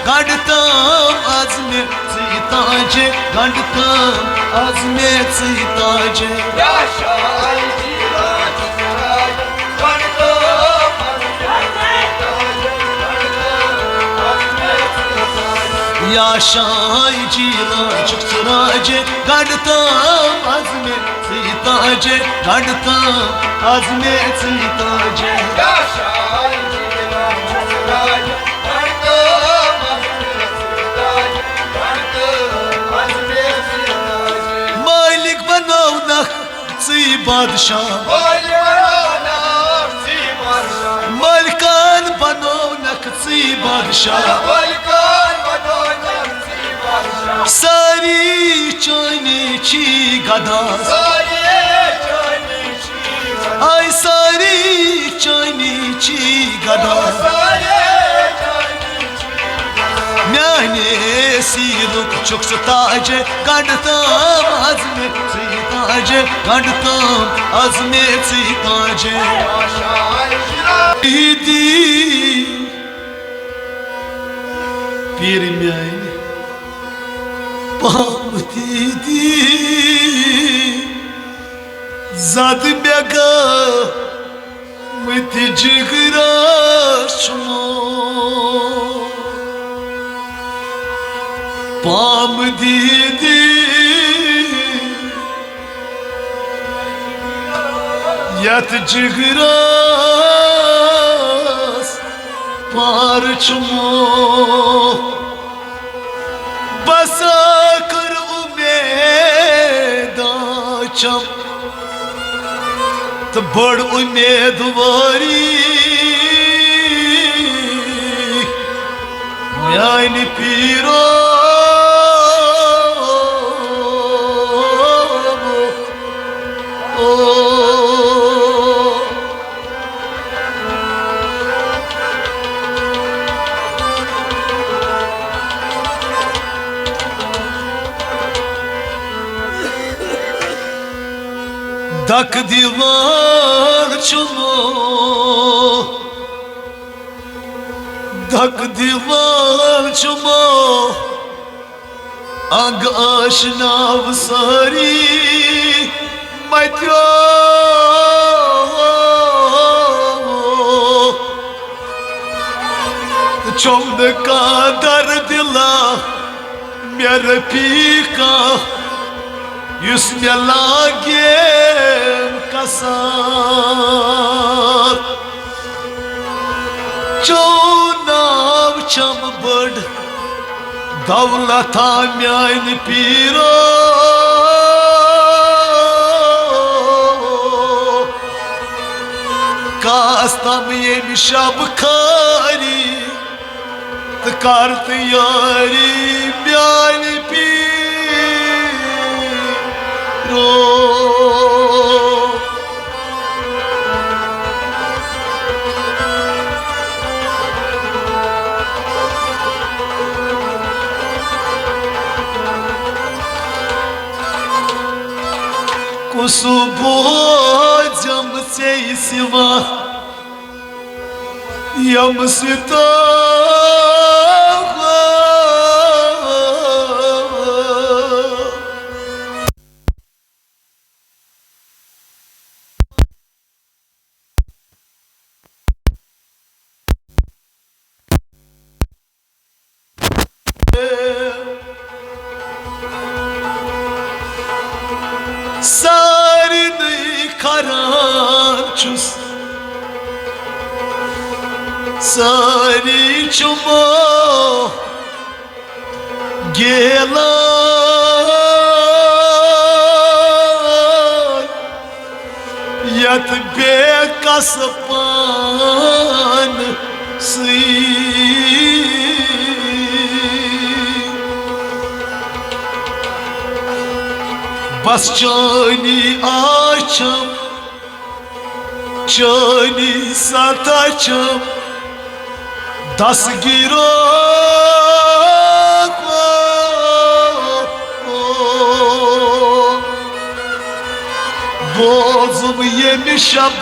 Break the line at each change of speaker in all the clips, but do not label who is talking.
Gardtam azmi Tace Gardtam azmi Tace
Yaşa ay cilan Tace Gardtam azmi
Yaşay cilan çıksırace Gardtam azmi Tace Gardtam azmi Tace
Yaşa ay cilan Tace Gardtam azmi
Malik banavnak Sı badşah Malikan banavnak Sı badşah Sari çayni çi gadas Ay sari çayni çi gadas Myane siluk çok tace Gardtam azmi tace Gardtam azmi tace Idi Bir myane Pam dedi Zad mega Mıti cıgıraşmo Pam dedi Yat cıgıras Parçmo Basakır umeda çam To bad umedvari Myani piro Dak divar çumo Dak divar çumo Ang aşnav sari Matyo Çomd kadar dila Mere pika Yüzme lagem kasar Çonav çam bad Davlata myan piro Kastam yemişab kari Tkart yari myan piro Kusubodjam seisiva Yam sita Sarını karançus Sari çumo Gelan Yat be kaspan Si Bas çani açam Çani sataçam Das giro Bozum yemişam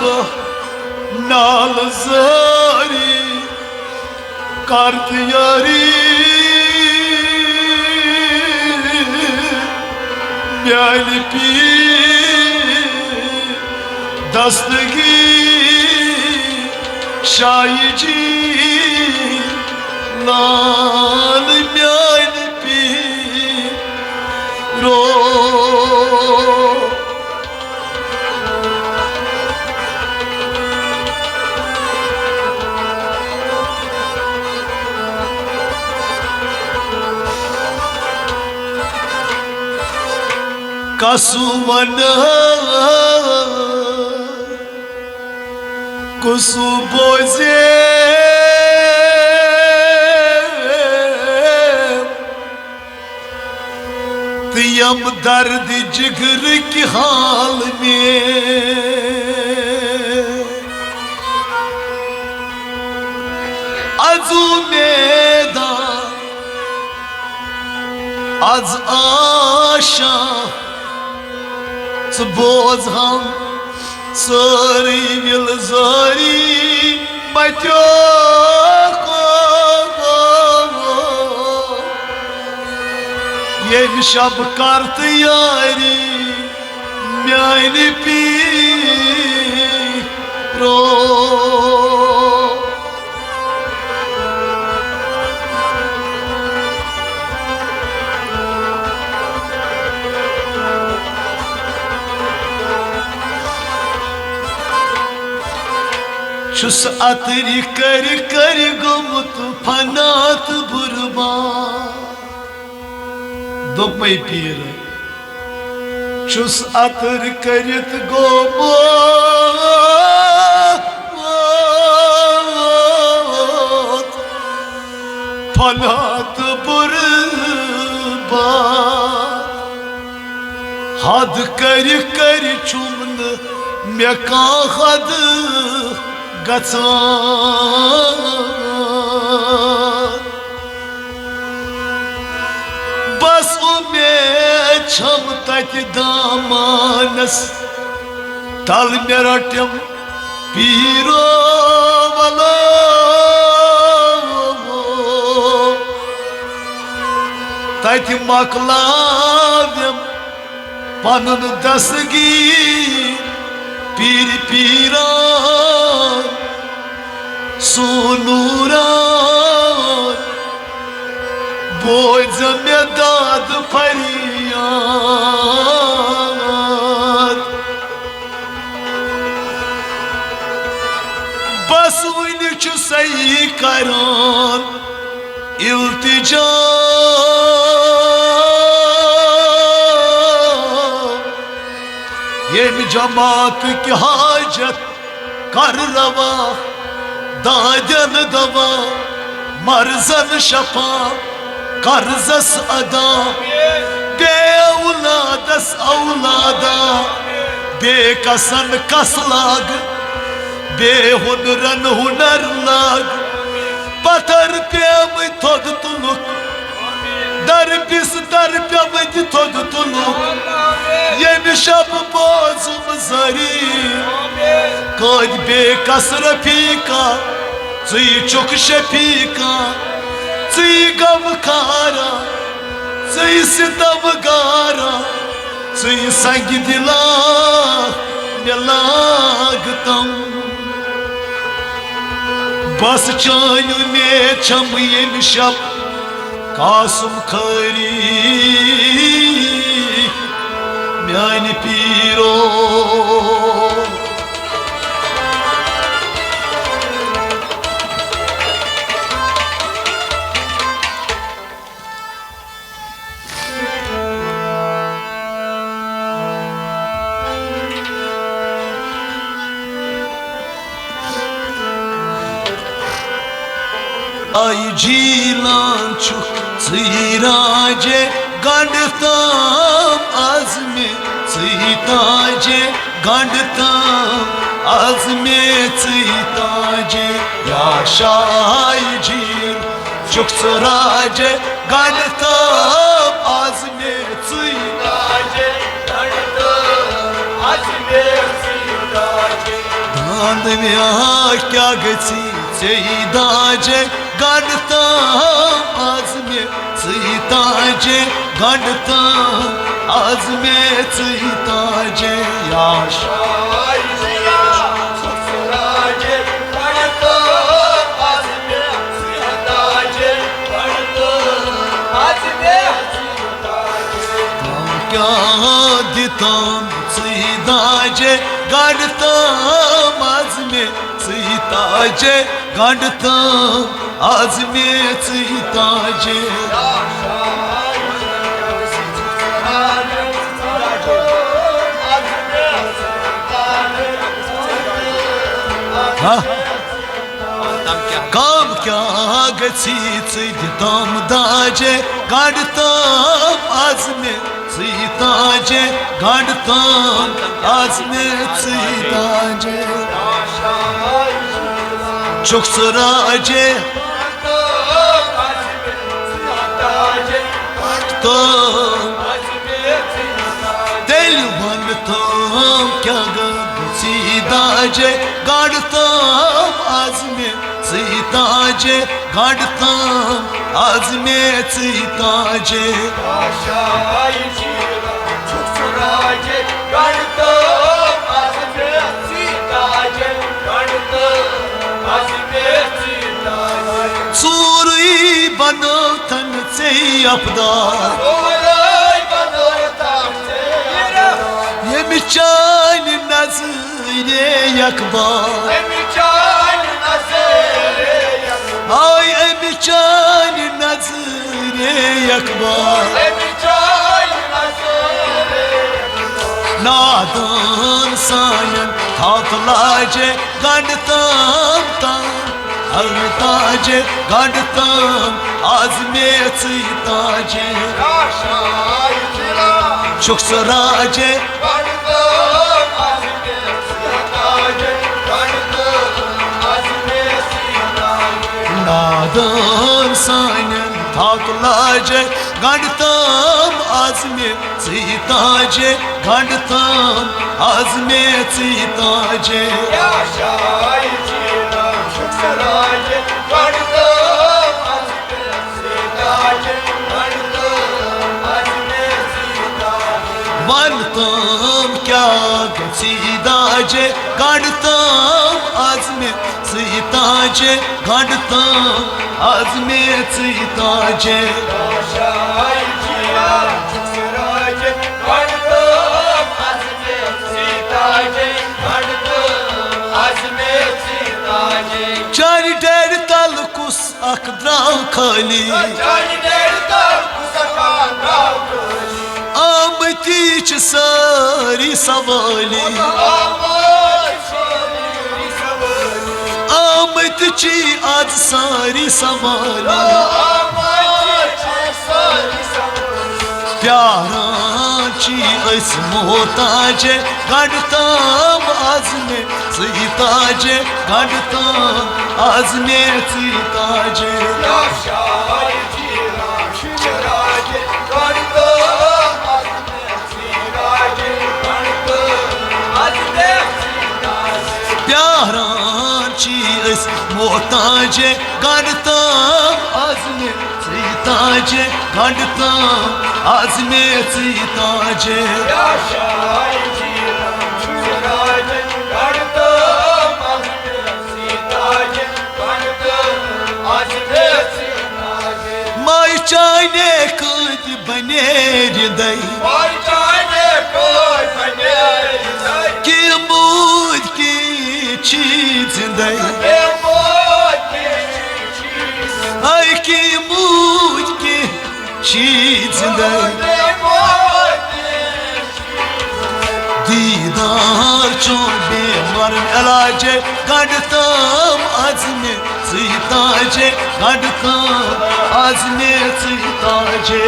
Nal zari Kart yari म्यान पीर दस्तगीर शाही जी लाल म्यान पीर रो कसुवन कुसु बोझे तियम दर्द जिगर की हाल में अजू मैदान आज आशा बोझ हम सारी विल जारी बचो ये शब करत यारी म्यान पीर रो छुस अतरी कर कर गुमत फनात बुरबा दोपै पीर छुस अतर करित गोमत फनात बुरबा हद कर कर चुमन मे का हद बस उमेद छम तक दामानस तल मे रटम पीरो वलो तत मकलाव्यम पनुन दसगीर पीर पीरान सोनूरान बोझ में दाद फरियाद बस वन सही करान इल्तिजा येम जमात की हाजत कर रवा दादन दवा मर्जन शफा कर्जस अदा बे औलादस औलादा बेकसन कस लाग बे हुनरन हुनर लाग पत्थर पेम थोद तुलुक दर पिस दर पेम थोद तुलुक येम शब बोजुम जरी कद बेकस रफीका ची चुक शफीका ची गम खारा ची सितम गारा ची संग दिला मिलागतम बस चान में छम येम शब कासुम खरी म्यान पीरो ay cilan çok zirace gandtam azmi zitace gandtam azmi zitace yaşay cil çok zirace gandtam azmi zitace
गणतम azmi zitace
दांद में क्या गची सईदाजे गणता आज में सीताजे गांडतम आजमेच ताजे याश क्या दितम सीताजे गांडतम आजमेच ताजे गांडतम आजमेच ताजे काम क्या गसी दम दाजे गांडतम आजमे सीताजे गांडतम आजमे सीताजे चुकसराजे तो दिल बनतम क्या सीताजे गांडतम आजमे सीताजे गांडतम आजमे सीताजे सूरी बनोतन से अपदा ये मिचान नजरे यकबा ay emican nazire yakbar nadan sayan tatlaje gandtam tam artaje gandtam azmet taje çuksaraje nadan sayan tatlaje gandtam azmet sitaje gandtam azmet sitaje vantam kya gasidaje gandtam azmet sitaje gandtam azmet sitaje chari der talkus akdrav khali amti ch sari savali आमद ची आज सारी सवाली प्यारा ची इस मोहताजे गढ़ताम आजमे सीताजे गढ़ताम आजमे सीताजे प्यारा चीज मोहताजे गढ़ताम आजमे सीताजे गढ़ताम आजमे सीताजे माई चाने खुद बने हृदय कि मूद की चीज दई आई की मूद की चीज दई दीदार चोबे मरन इलाजे गढ़ताम आजमे सीताजे गढ़ताम आजमे सीताजे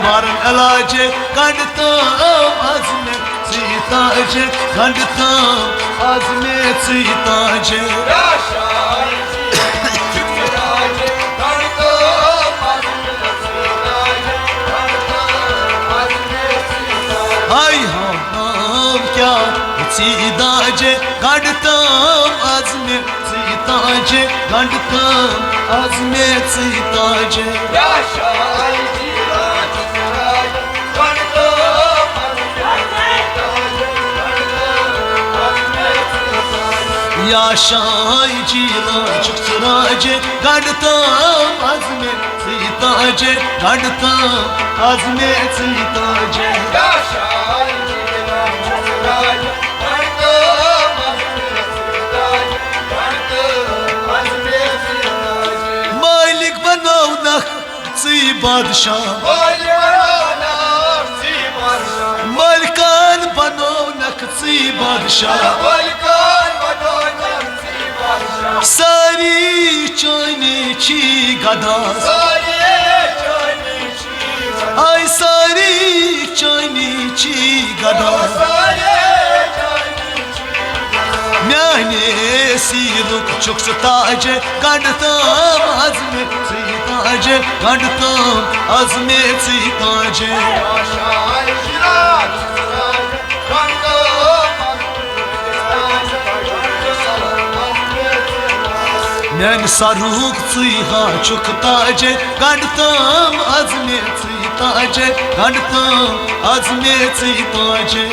मारन इलाजे गढ़ताम आजमे सीताजे गढ़ताम आजमे सीताजे आई हम क्या सीदाजे गडतम आजमे सीताजे गडतम आजमे सीताजे
Yaşay cilan çıksaray Gardtım
Yaşay cilan çıksaray गडतम आजमे सीताजे गडतम आजमे सीताजे
Yaşay cilan çıksaray
मालिक बनौनक सी बादशाह मालिकान बनौनक सी बादशाह सारी चाइनी ची गदा आई सारी चाइनी ची गदा मैंने सीरुक चुक्स ताजे गडतम आजमे सीताजे गडतम आजमे सीताजे मैंने सारुक सीहा चुक ताजे गडतम आजमे सीताजे गडतम आजमे सीताजे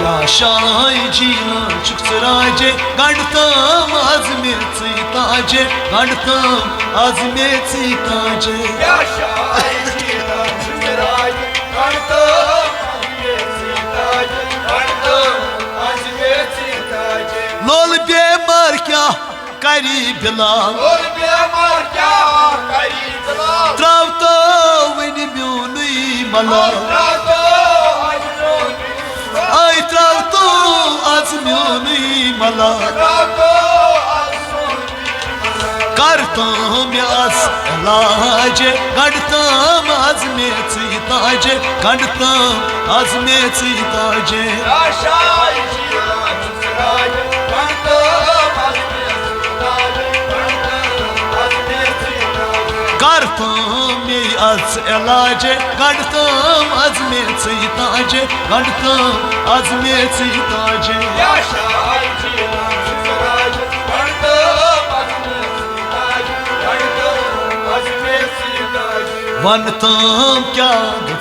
Yaşay cilan çıksırace gardtım azmet sitace gardtım azmet sitace
Yaşay cilan çıksırace gardtım azmet sitace
lol bemar kya kari bilal
Ol bemar kya kari bilal
travto veni myuni malal ay travto az myuni malal करतम यस लाजे गडतम आजमेत सीताजे गडतम आजमेत सीताजे
Yaşay cilan çıksırace gardtım azmet sitace
करतम यस लाजे गडतम आजमेत सीताजे गडतम आजमेत सीताजे
Yaşay cilan çıksırace gardtım azmet sitace
वनतम क्या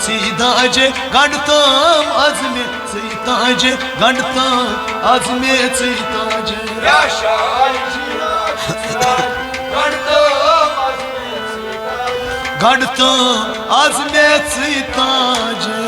सीताजे गडतम आजमेत सीताजे गडतम आजमेत सीताजे
Yaşay cilan çıksırace gardtım azmet sitace
गडतम आजमेत सीताजे